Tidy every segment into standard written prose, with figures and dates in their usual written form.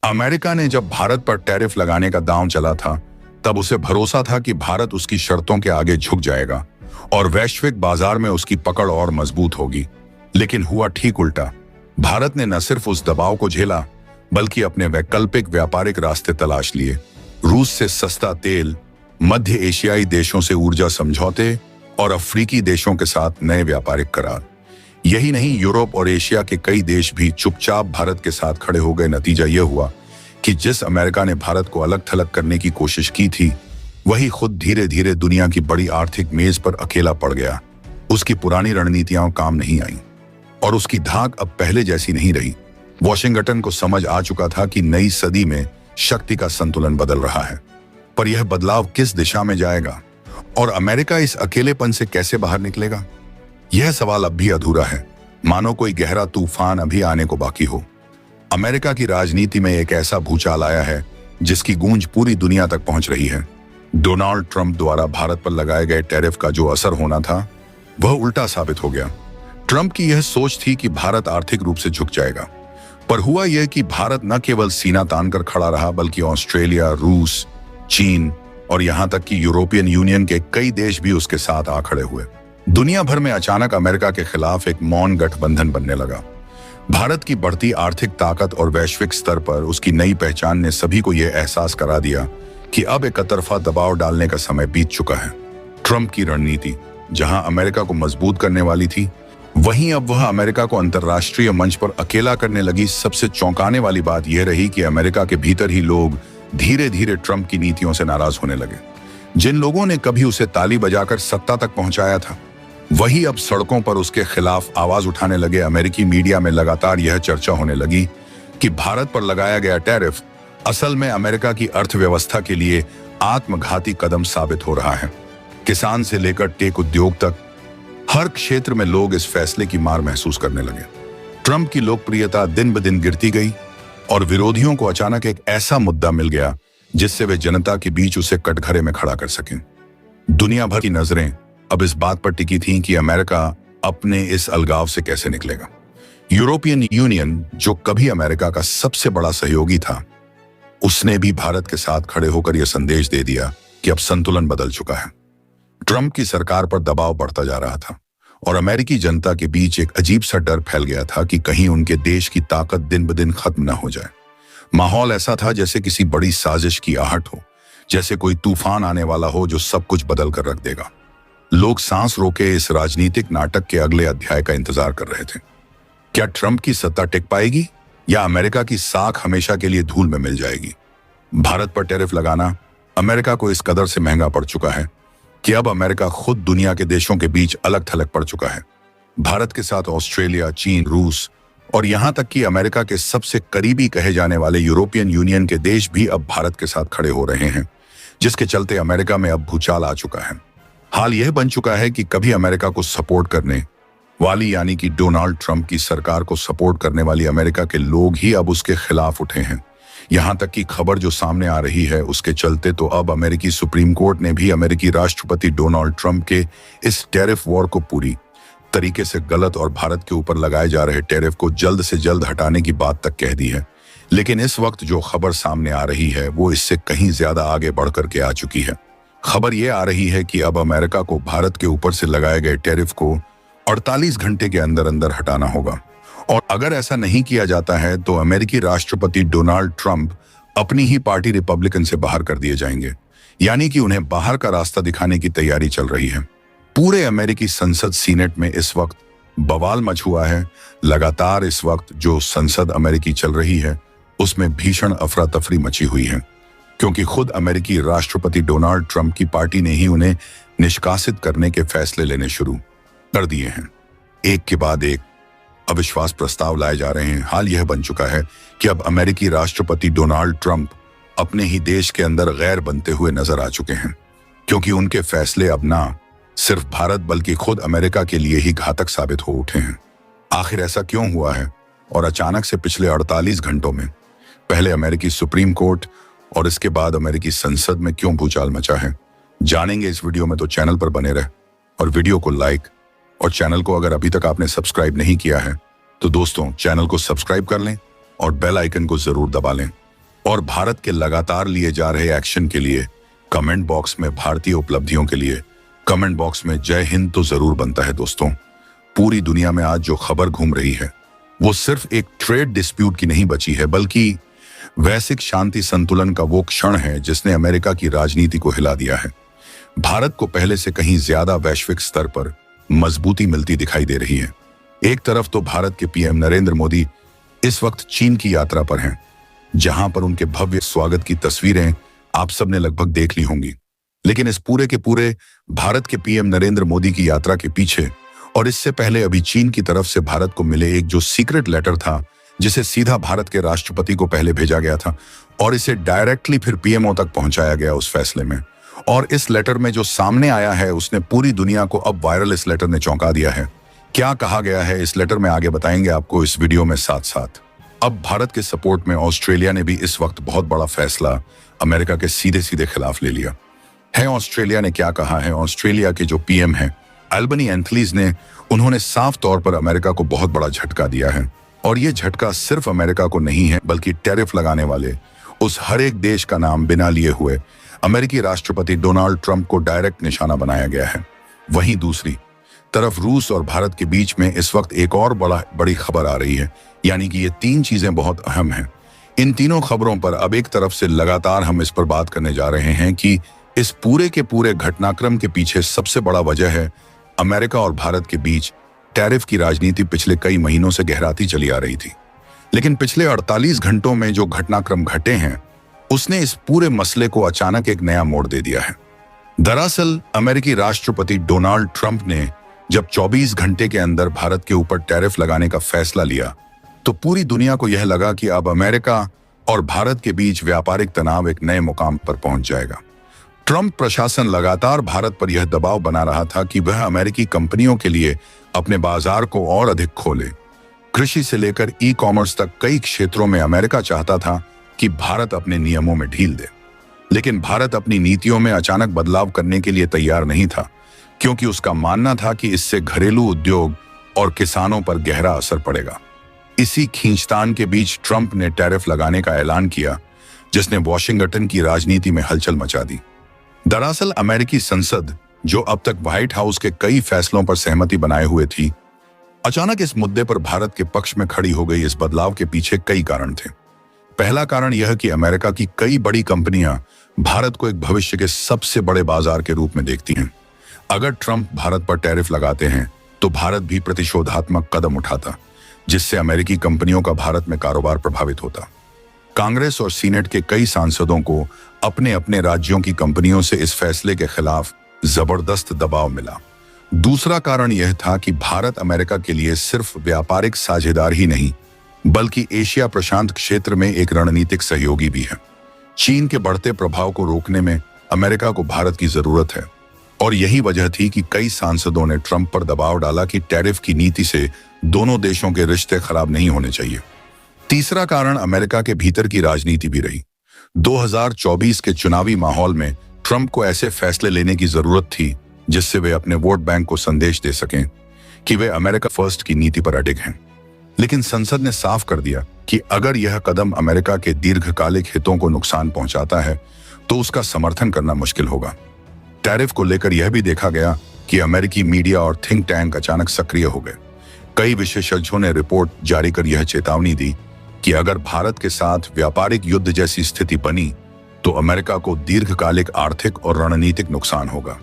America ने जब भारत पर टैरिफ लगाने का दांव चला था, तब उसे भरोसा था कि भारत उसकी शर्तों के आगे झुक जाएगा और वैश्विक बाजार में उसकी पकड़ और मजबूत होगी। लेकिन हुआ ठीक उल्टा। भारत ने न सिर्फ उस दबाव को झेला, बल्कि अपने वैकल्पिक व्यापारिक रास्ते तलाश लिए। रूस से सस्ता तेल, मध्य एशियाई देशों से ऊर्जा समझौते और अफ्रीकी देशों के साथ नए व्यापारिक करार। यही नहीं, यूरोप और एशिया के कई देश भी चुपचाप भारत के साथ खड़े हो गए। नतीजा यह हुआ कि जिस अमेरिका ने भारत को अलग थलग करने की कोशिश की थी, वही खुद धीरे धीरे दुनिया की बड़ी आर्थिक मेज पर अकेला पड़ गया। उसकी पुरानी रणनीतियां काम नहीं आईं और उसकी धाक अब पहले जैसी नहीं रही। वॉशिंगटन को समझ आ चुका था कि नई सदी में शक्ति का संतुलन बदल रहा है, पर यह बदलाव किस दिशा में जाएगा और अमेरिका इस अकेलेपन से कैसे बाहर निकलेगा? यह सवाल अब भी अधूरा है, मानो कोई गहरा तूफान अभी आने को बाकी हो। अमेरिका की राजनीति में एक ऐसा भूचाल आया है जिसकी गूंज पूरी दुनिया तक पहुंच रही है। डोनाल्ड ट्रंप द्वारा भारत पर लगाए गए टैरिफ का जो असर होना था, वह उल्टा साबित हो गया। ट्रंप की यह सोच थी कि भारत आर्थिक रूप से झुक जाएगा, पर हुआ यह कि भारत न केवल सीना तानकर खड़ा रहा, बल्कि ऑस्ट्रेलिया, रूस, चीन और यहां तक कि यूरोपियन यूनियन के कई देश भी उसके साथ आ खड़े हुए। दुनिया भर में अचानक अमेरिका के खिलाफ एक मौन गठबंधन बनने लगा। भारत की बढ़ती आर्थिक ताकत और वैश्विक स्तर पर उसकी नई पहचान ने सभी को यह एहसास करा दिया कि अब एक तरफा दबाव डालने का समय बीत चुका है। ट्रंप की रणनीति जहां अमेरिका को मजबूत करने वाली थी, वहीं अब वह अमेरिका को अंतर्राष्ट्रीय मंच पर अकेला करने लगी। सबसे चौंकाने वाली बात यह रही कि अमेरिका के भीतर ही लोग धीरे धीरे ट्रंप की नीतियों से नाराज होने लगे। जिन लोगों ने कभी उसे ताली बजाकर सत्ता तक पहुंचाया था, वही अब सड़कों पर उसके खिलाफ आवाज उठाने लगे। अमेरिकी मीडिया में लगातार यह चर्चा होने लगी कि भारत पर लगाया गया टैरिफ असल में अमेरिका की अर्थव्यवस्था के लिए आत्मघाती कदम साबित हो रहा है। किसान से लेकर टेक उद्योग तक हर क्षेत्र में लोग इस फैसले की मार महसूस करने लगे। ट्रंप की लोकप्रियता दिन ब दिन गिरती गई और विरोधियों को अचानक एक ऐसा मुद्दा मिल गया जिससे वे जनता के बीच उसे कटघरे में खड़ा कर सकें। दुनिया भर की नजरें अब इस बात पर टिकी थीं कि अमेरिका अपने इस अलगाव से कैसे निकलेगा। यूरोपियन यूनियन, जो कभी अमेरिका का सबसे बड़ा सहयोगी था, उसने भी भारत के साथ खड़े होकर यह संदेश दे दिया कि अब संतुलन बदल चुका है। ट्रंप की सरकार पर दबाव बढ़ता जा रहा था और अमेरिकी जनता के बीच एक अजीब सा डर फैल गया था कि कहीं उनके देश की ताकत दिन ब दिन खत्म न हो जाए। माहौल ऐसा था जैसे किसी बड़ी साजिश की आहट हो, जैसे कोई तूफान आने वाला हो जो सब कुछ बदल कर रख देगा। लोग सांस रोके इस राजनीतिक नाटक के अगले अध्याय का इंतजार कर रहे थे। क्या ट्रंप की सत्ता टिक पाएगी या अमेरिका की साख हमेशा के लिए धूल में मिल जाएगी? भारत पर टैरिफ लगाना अमेरिका को इस कदर से महंगा पड़ चुका है कि अब अमेरिका खुद दुनिया के देशों के बीच अलग थलग पड़ चुका है। भारत के साथ ऑस्ट्रेलिया, चीन, रूस और यहां तक कि अमेरिका के सबसे करीबी कहे जाने वाले यूरोपियन यूनियन के देश भी अब भारत के साथ खड़े हो रहे हैं, जिसके चलते अमेरिका में अब भूचाल आ चुका है। हाल यह बन चुका है कि कभी अमेरिका को सपोर्ट करने वाली, यानी कि डोनाल्ड ट्रंप की सरकार को सपोर्ट करने वाली अमेरिका के लोग ही अब उसके खिलाफ उठे हैं। यहां तक कि खबर जो सामने आ रही है, उसके चलते तो अब अमेरिकी सुप्रीम कोर्ट ने भी अमेरिकी राष्ट्रपति डोनाल्ड ट्रंप के इस टैरिफ वॉर को पूरी तरीके से गलत और भारत के ऊपर लगाए जा रहे टैरिफ को जल्द से जल्द हटाने की बात तक कह दी है। लेकिन इस वक्त जो खबर सामने आ रही है, वो इससे कहीं ज्यादा आगे बढ़ करके आ चुकी है। खबर यह आ रही है कि अब अमेरिका को भारत के ऊपर से लगाए गए टैरिफ को 48 घंटे के अंदर अंदर हटाना होगा, और अगर ऐसा नहीं किया जाता है तो अमेरिकी राष्ट्रपति डोनाल्ड ट्रंप अपनी ही पार्टी रिपब्लिकन से बाहर कर दिए जाएंगे, यानी कि उन्हें बाहर का रास्ता दिखाने की तैयारी चल रही है। पूरे अमेरिकी संसद सीनेट में इस वक्त बवाल मच हुआ है। लगातार इस वक्त जो संसद अमेरिकी चल रही है, उसमें भीषण अफरा तफरी मची हुई है, क्योंकि खुद अमेरिकी राष्ट्रपति डोनाल्ड ट्रंप की पार्टी ने ही उन्हें निष्कासित करने के फैसले लेने शुरू कर दिए हैं। एक के बाद एक अविश्वास प्रस्ताव लाए जा रहे हैं। हाल यह बन चुका है कि अब अमेरिकी राष्ट्रपति डोनाल्ड ट्रंप अपने ही देश के अंदर गैर बनते हुए नजर आ चुके हैं, क्योंकि उनके फैसले अब ना सिर्फ भारत बल्कि खुद अमेरिका के लिए ही घातक साबित हो उठे हैं। आखिर ऐसा क्यों हुआ है और अचानक से पिछले 48 घंटों में पहले अमेरिकी सुप्रीम कोर्ट और इसके बाद अमेरिकी संसद में क्यों भूचाल मचा है, जानेंगे इस वीडियो में। तो चैनल पर बने रहे और वीडियो को लाइक, और चैनल को अगर अभी तक आपने सब्सक्राइब नहीं किया है तो दोस्तों चैनल को सब्सक्राइब कर लें और बेल आइकन को जरूर दबा लें, और भारत के लगातार लिए जा रहे एक्शन के लिए कमेंट बॉक्स में भारतीय उपलब्धियों के लिए कमेंट बॉक्स में जय हिंद तो जरूर बनता है दोस्तों। पूरी दुनिया में आज जो खबर घूम रही है वो सिर्फ एक ट्रेड डिस्प्यूट की नहीं बची है, बल्कि वैश्विक शांति संतुलन का वो क्षण है जिसने अमेरिका की राजनीति को हिला दिया है। भारत को पहले से कहीं ज्यादा वैश्विक स्तर पर मजबूती मिलती दिखाई दे रही है। एक तरफ तो भारत के पीएम नरेंद्र मोदी इस वक्त चीन की यात्रा पर हैं, जहां पर उनके भव्य स्वागत की तस्वीरें आप सबने लगभग देख ली होंगी। लेकिन इस पूरे के पूरे भारत के पीएम नरेंद्र मोदी की यात्रा के पीछे और इससे पहले अभी चीन की तरफ से भारत को मिले एक जो सीक्रेट लेटर था, जिसे सीधा भारत के राष्ट्रपति को पहले भेजा गया था और इसे डायरेक्टली फिर पीएमओ तक पहुंचाया गया उस फैसले में। और इस लेटर में जो सामने आया है उसने पूरी दुनिया को अब वायरल इस लेटर ने चौंका दिया है। क्या कहा गया है इस लेटर में आगे बताएंगे आपको इस वीडियो में साथ साथ। अब भारत के सपोर्ट में ऑस्ट्रेलिया ने भी इस वक्त बहुत बड़ा फैसला अमेरिका के सीधे सीधे खिलाफ ले लिया है। ऑस्ट्रेलिया ने क्या कहा है? ऑस्ट्रेलिया के जो पीएम है एल्बनी एंथलीज ने उन्होंने साफ तौर पर अमेरिका को बहुत बड़ा झटका दिया है। और ये झटका सिर्फ अमेरिका को नहीं है, बल्कि टैरिफ लगाने वाले उस हर एक देश का नाम बिना लिए हुए अमेरिकी राष्ट्रपति डोनाल्ड ट्रंप को डायरेक्ट निशाना बनाया गया है। वहीं दूसरी तरफ रूस और भारत के बीच में इस वक्त एक और बड़ी खबर आ रही है, यानी कि ये तीन चीजें बहुत अहम हैं। इन तीनों खबरों पर अब एक तरफ से लगातार हम इस पर बात करने जा रहे हैं कि इस पूरे के पूरे घटनाक्रम के पीछे सबसे बड़ा वजह है अमेरिका और भारत के बीच टैरिफ की राजनीति पिछले कई महीनों से गहराती चली आ रही थी। लेकिन पिछले 48 घंटों में जो घटनाक्रम घटे हैं उसने इस पूरे मसले को अचानक एक नया मोड़ दे दिया है। दरअसल अमेरिकी राष्ट्रपति डोनाल्ड ट्रंप ने जब 24 घंटे के अंदर भारत के ऊपर टैरिफ लगाने का फैसला लिया तो पूरी दुनिया को यह लगा कि अब अमेरिका और भारत के बीच व्यापारिक तनाव एक नए मुकाम पर पहुंच जाएगा। ट्रंप प्रशासन लगातार भारत पर यह दबाव बना रहा था कि वह अमेरिकी कंपनियों के लिए अपने बाजार को और अधिक खोले। कृषि से लेकर ई कॉमर्स तक कई क्षेत्रों में अमेरिका चाहता था कि भारत अपने नियमों में ढील दे, लेकिन भारत अपनी नीतियों में अचानक बदलाव करने के लिए तैयार नहीं था, क्योंकि उसका मानना था कि इससे घरेलू उद्योग और किसानों पर गहरा असर पड़ेगा। इसी खींचतान के बीच ट्रंप ने टैरिफ लगाने का ऐलान किया, जिसने वॉशिंगटन की राजनीति में हलचल मचा दी। दरअसल अमेरिकी संसद, जो अब तक व्हाइट हाउस के कई फैसलों पर सहमति बनाए हुए थी, अचानक इस मुद्दे पर भारत के पक्ष में खड़ी हो गई। इस बदलाव के पीछे कई कारण थे। पहला कारण यह कि अमेरिका की कई बड़ी कंपनियां भारत को एक भविष्य के सबसे बड़े बाजार के रूप में देखती हैं। अगर ट्रंप भारत पर टैरिफ लगाते हैं तो भारत भी प्रतिशोधात्मक कदम उठाता, जिससे अमेरिकी कंपनियों का भारत में कारोबार प्रभावित होता। कांग्रेस और सीनेट के कई सांसदों को अपने अपने राज्यों की कंपनियों से इस फैसले के खिलाफ जबरदस्त दबाव मिला। दूसरा कारण यह था कि भारत अमेरिका के लिए सिर्फ व्यापारिक साझेदार ही नहीं, बल्कि एशिया प्रशांत क्षेत्र में एक रणनीतिक सहयोगी भी है। चीन के बढ़ते प्रभाव को रोकने में अमेरिका को भारत की जरूरत है, और यही वजह थी कि कई सांसदों ने ट्रंप पर दबाव डाला कि टैरिफ की नीति से दोनों देशों के रिश्ते खराब नहीं होने चाहिए। तीसरा कारण अमेरिका के भीतर की राजनीति भी रही। 2024 के चुनावी माहौल में ट्रंप को ऐसे फैसले लेने की जरूरत थी जिससे वे अपने वोट बैंक को संदेश दे सकें कि वे अमेरिका फर्स्ट की नीति पर अडिग हैं। लेकिन संसद ने साफ कर दिया कि अगर यह कदम अमेरिका के दीर्घकालिक हितों को नुकसान पहुंचाता है तो उसका समर्थन करना मुश्किल होगा। टैरिफ को लेकर यह भी देखा गया कि अमेरिकी मीडिया और थिंक टैंक अचानक सक्रिय हो गए। कई विशेषज्ञों ने रिपोर्ट जारी कर यह चेतावनी दी कि अगर भारत के साथ व्यापारिक युद्ध जैसी स्थिति बनी तो अमेरिका को दीर्घकालिक आर्थिक और रणनीतिक नुकसान होगा।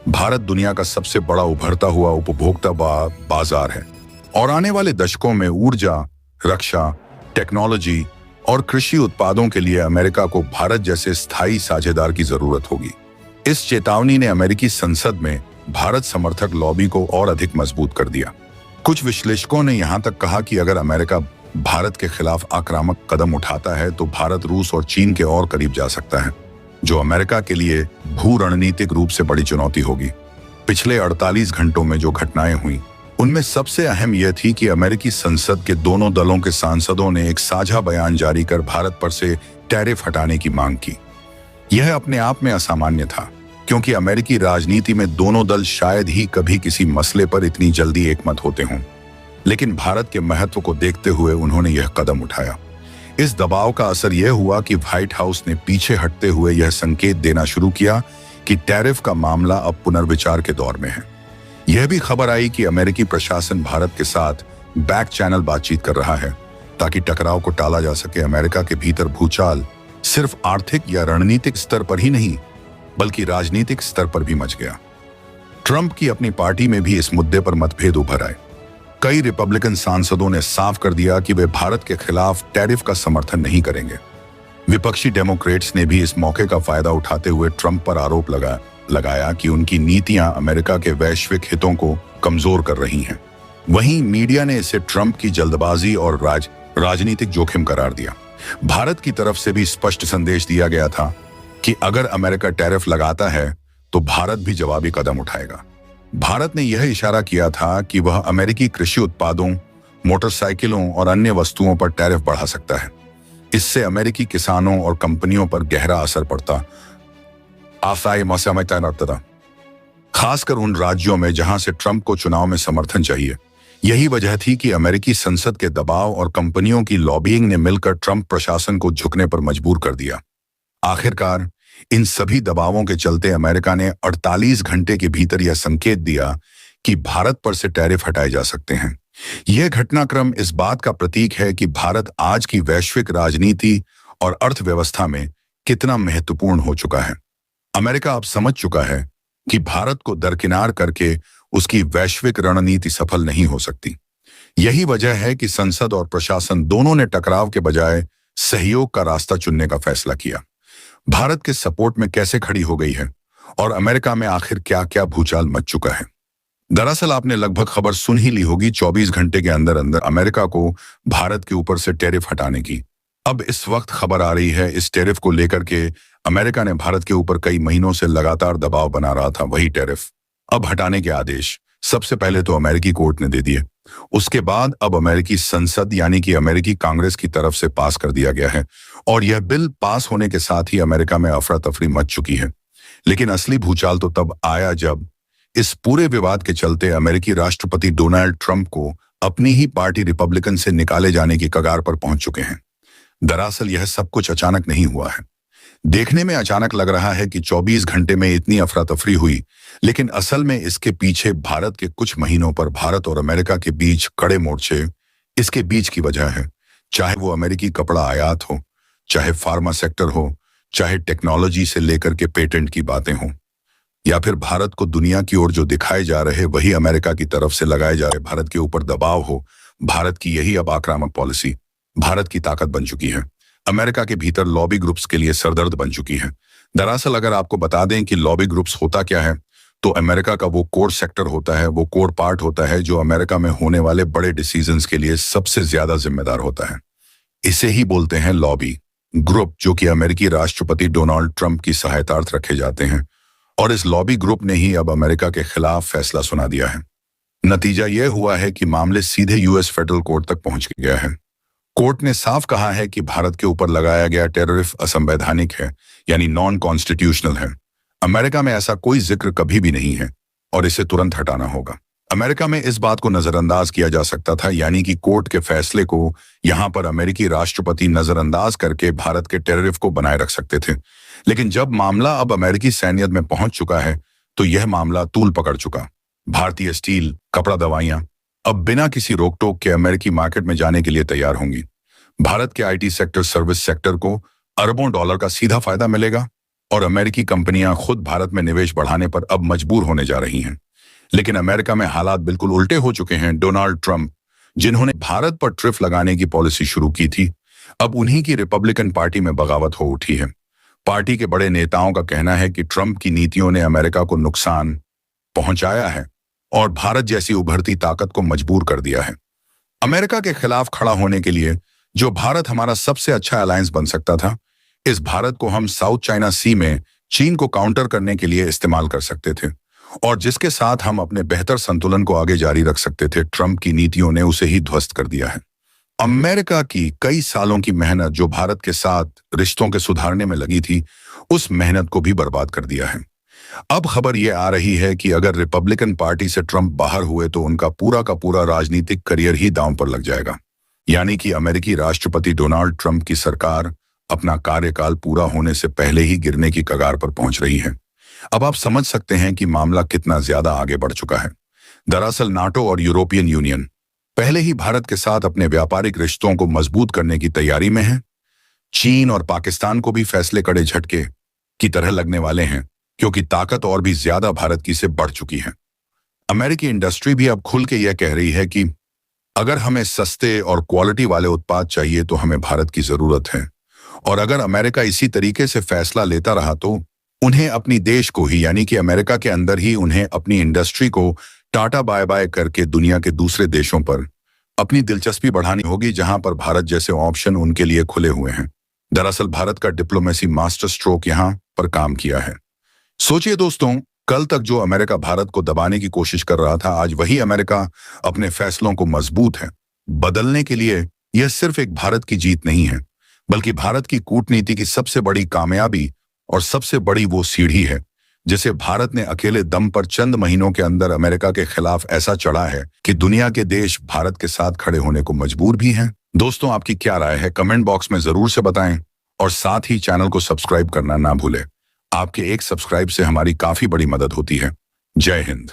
भारत दुनिया का सबसे बड़ा उभरता हुआ उपभोक्ता बाजार है और आने वाले दशकों में ऊर्जा, रक्षा, टेक्नोलॉजी और कृषि उत्पादों के लिए अमेरिका को भारत जैसे स्थायी साझेदार की जरूरत होगी। इस चेतावनी ने अमेरिकी संसद में भारत समर्थक लॉबी को और अधिक मजबूत कर दिया। कुछ विश्लेषकों ने यहां तक कहा कि अगर अमेरिका भारत के खिलाफ आक्रामक कदम उठाता है तो भारत रूस और चीन के और करीब जा सकता है, जो अमेरिका के लिए भू रणनीतिक रूप से बड़ी चुनौती होगी। पिछले 48 घंटों में जो घटनाएं हुई उनमें सबसे अहम यह थी कि अमेरिकी संसद के दोनों दलों के सांसदों ने एक साझा बयान जारी कर भारत पर से टैरिफ हटाने की मांग की। यह अपने आप में असामान्य था, क्योंकि अमेरिकी राजनीति में दोनों दल शायद ही कभी किसी मसले पर इतनी जल्दी एकमत होते हों। लेकिन भारत के महत्व को देखते हुए उन्होंने यह कदम उठाया। इस दबाव का असर यह हुआ कि व्हाइट हाउस ने पीछे हटते हुए यह संकेत देना शुरू किया कि टैरिफ का मामला अब पुनर्विचार के दौर में है। यह भी खबर आई कि अमेरिकी प्रशासन भारत के साथ बैक चैनल बातचीत कर रहा है ताकि टकराव को टाला जा सके। अमेरिका के भीतर भूचाल सिर्फ आर्थिक या रणनीतिक स्तर पर ही नहीं बल्कि राजनीतिक स्तर पर भी मच गया। ट्रंप की अपनी पार्टी में भी इस मुद्दे पर मतभेद उभर आए। कई रिपब्लिकन सांसदों ने साफ कर दिया कि वे भारत के खिलाफ टैरिफ का समर्थन नहीं करेंगे। विपक्षी डेमोक्रेट्स ने भी इस मौके का फायदा उठाते हुए ट्रंप पर आरोप लगाया कि उनकी नीतियां अमेरिका के वैश्विक हितों को कमजोर कर रही हैं। वहीं मीडिया ने इसे ट्रंप की जल्दबाजी और राजनीतिक जोखिम करार दिया। भारत की तरफ से भी स्पष्ट संदेश दिया गया था कि अगर अमेरिका टैरिफ लगाता है तो भारत भी जवाबी कदम उठाएगा। भारत ने यह इशारा किया था कि वह अमेरिकी कृषि उत्पादों, मोटरसाइकिलों और अन्य वस्तुओं पर टैरिफ बढ़ा सकता है। इससे अमेरिकी किसानों और कंपनियों पर गहरा असर पड़ता, खासकर उन राज्यों में जहां से ट्रंप को चुनाव में समर्थन चाहिए। यही वजह थी कि अमेरिकी संसद के दबाव और कंपनियों की लॉबिंग ने मिलकर ट्रंप प्रशासन को झुकने पर मजबूर कर दिया। आखिरकार इन सभी दबावों के चलते अमेरिका ने 48 घंटे के भीतर यह संकेत दिया कि भारत पर से टैरिफ हटाए जा सकते हैं। यह घटनाक्रम इस बात का प्रतीक है कि भारत आज की वैश्विक राजनीति और अर्थव्यवस्था में कितना महत्वपूर्ण हो चुका है। अमेरिका अब समझ चुका है कि भारत को दरकिनार करके उसकी वैश्विक रणनीति सफल नहीं हो सकती। यही वजह है कि संसद और प्रशासन दोनों ने टकराव के बजाय सहयोग का रास्ता चुनने का फैसला किया। भारत के सपोर्ट में कैसे खड़ी हो गई है और अमेरिका में आखिर क्या क्या भूचाल मच चुका है। दरअसल आपने लगभग खबर सुन ही ली होगी 24 घंटे के अंदर अंदर अमेरिका को भारत के ऊपर से टैरिफ हटाने की। अब इस वक्त खबर आ रही है इस टैरिफ को लेकर के अमेरिका ने भारत के ऊपर कई महीनों से लगातार दबाव बना रहा था। वही टैरिफ अब हटाने के आदेश सबसे पहले तो अमेरिकी कोर्ट ने दे दिए, उसके बाद अब अमेरिकी संसद यानी कि अमेरिकी कांग्रेस की तरफ से पास कर दिया गया है और यह बिल पास होने के साथ ही अमेरिका में अफरा तफरी मच चुकी है। लेकिन असली भूचाल तो तब आया जब इस पूरे विवाद के चलते अमेरिकी राष्ट्रपति डोनाल्ड ट्रंप को अपनी ही पार्टी रिपब्लिकन से निकाले जाने की कगार पर पहुंच चुके हैं। दरअसल यह सब कुछ अचानक नहीं हुआ है। देखने में अचानक लग रहा है कि 24 घंटे में इतनी अफरा तफरी हुई, लेकिन असल में इसके पीछे भारत के कुछ महीनों पर भारत और अमेरिका के बीच कड़े मोर्चे इसके बीच की वजह है। चाहे वो अमेरिकी कपड़ा आयात हो, चाहे फार्मा सेक्टर हो, चाहे टेक्नोलॉजी से लेकर के पेटेंट की बातें हों, या फिर भारत को दुनिया की ओर जो दिखाए जा रहे वही अमेरिका की तरफ से लगाए जा रहे भारत के ऊपर दबाव हो। भारत की यही अब आक्रामक पॉलिसी भारत की ताकत बन चुकी है। अमेरिका के भीतर लॉबी ग्रुप्स के लिए सरदर्द बन चुकी है। दरअसल अगर आपको बता दें कि लॉबी ग्रुप्स होता क्या है, तो अमेरिका का वो कोर सेक्टर होता है, वो कोर पार्ट होता है जो अमेरिका में होने वाले बड़े डिसीजंस के लिए सबसे ज्यादा जिम्मेदार होता है। इसे ही बोलते हैं लॉबी ग्रुप, जो कि अमेरिकी राष्ट्रपति डोनाल्ड ट्रंप की सहायतार्थ रखे जाते हैं। और इस लॉबी ग्रुप ने ही अब अमेरिका के खिलाफ फैसला सुना दिया है। नतीजा यह हुआ है कि मामले सीधे यूएस फेडरल कोर्ट तक पहुंच गया है। कोर्ट ने साफ कहा है कि भारत के ऊपर लगाया गया टैरिफ असंवैधानिक है, यानी नॉन कॉन्स्टिट्यूशनल है। अमेरिका में ऐसा कोई जिक्र कभी भी नहीं है और इसे तुरंत हटाना होगा। अमेरिका में इस बात को नजरअंदाज किया जा सकता था, यानी कि कोर्ट के फैसले को यहां पर अमेरिकी राष्ट्रपति नजरअंदाज करके भारत के टैरिफ को बनाए रख सकते थे। लेकिन जब मामला अब अमेरिकी सैनियत में पहुंच चुका है तो यह मामला तूल पकड़ चुका। भारतीय स्टील, कपड़ा, दवाइयां अब बिना किसी रोक टोक के अमेरिकी मार्केट में जाने के लिए तैयार होंगी। भारत के आईटी सेक्टर, सर्विस सेक्टर को अरबों डॉलर का सीधा फायदा मिलेगा और अमेरिकी कंपनियां खुद भारत में निवेश बढ़ाने पर अब मजबूर होने जा रही हैं। लेकिन अमेरिका में हालात बिल्कुल उल्टे हो चुके हैं। डोनाल्ड ट्रंप, जिन्होंने भारत पर टैरिफ लगाने की पॉलिसी शुरू की थी, अब उन्हीं की रिपब्लिकन पार्टी में बगावत हो उठी है। पार्टी के बड़े नेताओं का कहना है कि ट्रंप की नीतियों ने अमेरिका को नुकसान पहुंचाया है और भारत जैसी उभरती ताकत को मजबूर कर दिया है। अमेरिका के खिलाफ खड़ा होने के लिए जो भारत हमारा सबसे अच्छा अलायंस बन सकता था, इस भारत को हम साउथ चाइना सी में चीन को काउंटर करने के लिए इस्तेमाल कर सकते थे और जिसके साथ हम अपने बेहतर संतुलन को आगे जारी रख सकते थे। ट्रंप की नीतियों ने उसे ही ध्वस्त कर दिया है। अमेरिका की कई सालों की मेहनत जो भारत के साथ रिश्तों के सुधारने में लगी थी, उस मेहनत को भी बर्बाद कर दिया है। अब खबर यह आ रही है कि अगर रिपब्लिकन पार्टी से ट्रंप बाहर हुए तो उनका पूरा का पूरा राजनीतिक करियर ही दांव पर लग जाएगा। यानी कि अमेरिकी राष्ट्रपति डोनाल्ड ट्रंप की सरकार अपना कार्यकाल पूरा होने से पहले ही गिरने की कगार पर पहुंच रही है। अब आप समझ सकते हैं कि मामला कितना ज्यादा आगे बढ़ चुका है। दरअसल नाटो और यूरोपियन यूनियन पहले ही भारत के साथ अपने व्यापारिक रिश्तों को मजबूत करने की तैयारी में है। चीन और पाकिस्तान को भी फैसले कड़े झटके की तरह लगने वाले हैं, क्योंकि ताकत और भी ज्यादा भारत की से बढ़ चुकी है। अमेरिकी इंडस्ट्री भी अब खुल के यह कह रही है कि अगर हमें सस्ते और क्वालिटी वाले उत्पाद चाहिए तो हमें भारत की जरूरत है। और अगर अमेरिका इसी तरीके से फैसला लेता रहा तो उन्हें अपनी देश को ही, यानी कि अमेरिका के अंदर ही, उन्हें अपनी इंडस्ट्री को टाटा बाय बाय करके दुनिया के दूसरे देशों पर अपनी दिलचस्पी बढ़ानी होगी, जहां पर भारत जैसे ऑप्शन उनके लिए खुले हुए हैं। दरअसल भारत का डिप्लोमेसी मास्टर स्ट्रोक यहां पर काम किया है। सोचिए दोस्तों, कल तक जो अमेरिका भारत को दबाने की कोशिश कर रहा था, आज वही अमेरिका अपने फैसलों को मजबूत है बदलने के लिए। यह सिर्फ एक भारत की जीत नहीं है, बल्कि भारत की कूटनीति की सबसे बड़ी कामयाबी और सबसे बड़ी वो सीढ़ी है जिसे भारत ने अकेले दम पर चंद महीनों के अंदर अमेरिका के खिलाफ ऐसा चढ़ा है कि दुनिया के देश भारत के साथ खड़े होने को मजबूर भी हैं। दोस्तों, आपकी क्या राय है कमेंट बॉक्स में जरूर से बताएं और साथ ही चैनल को सब्सक्राइब करना ना भूलें। आपके एक सब्सक्राइब से हमारी काफी बड़ी मदद होती है। जय हिंद।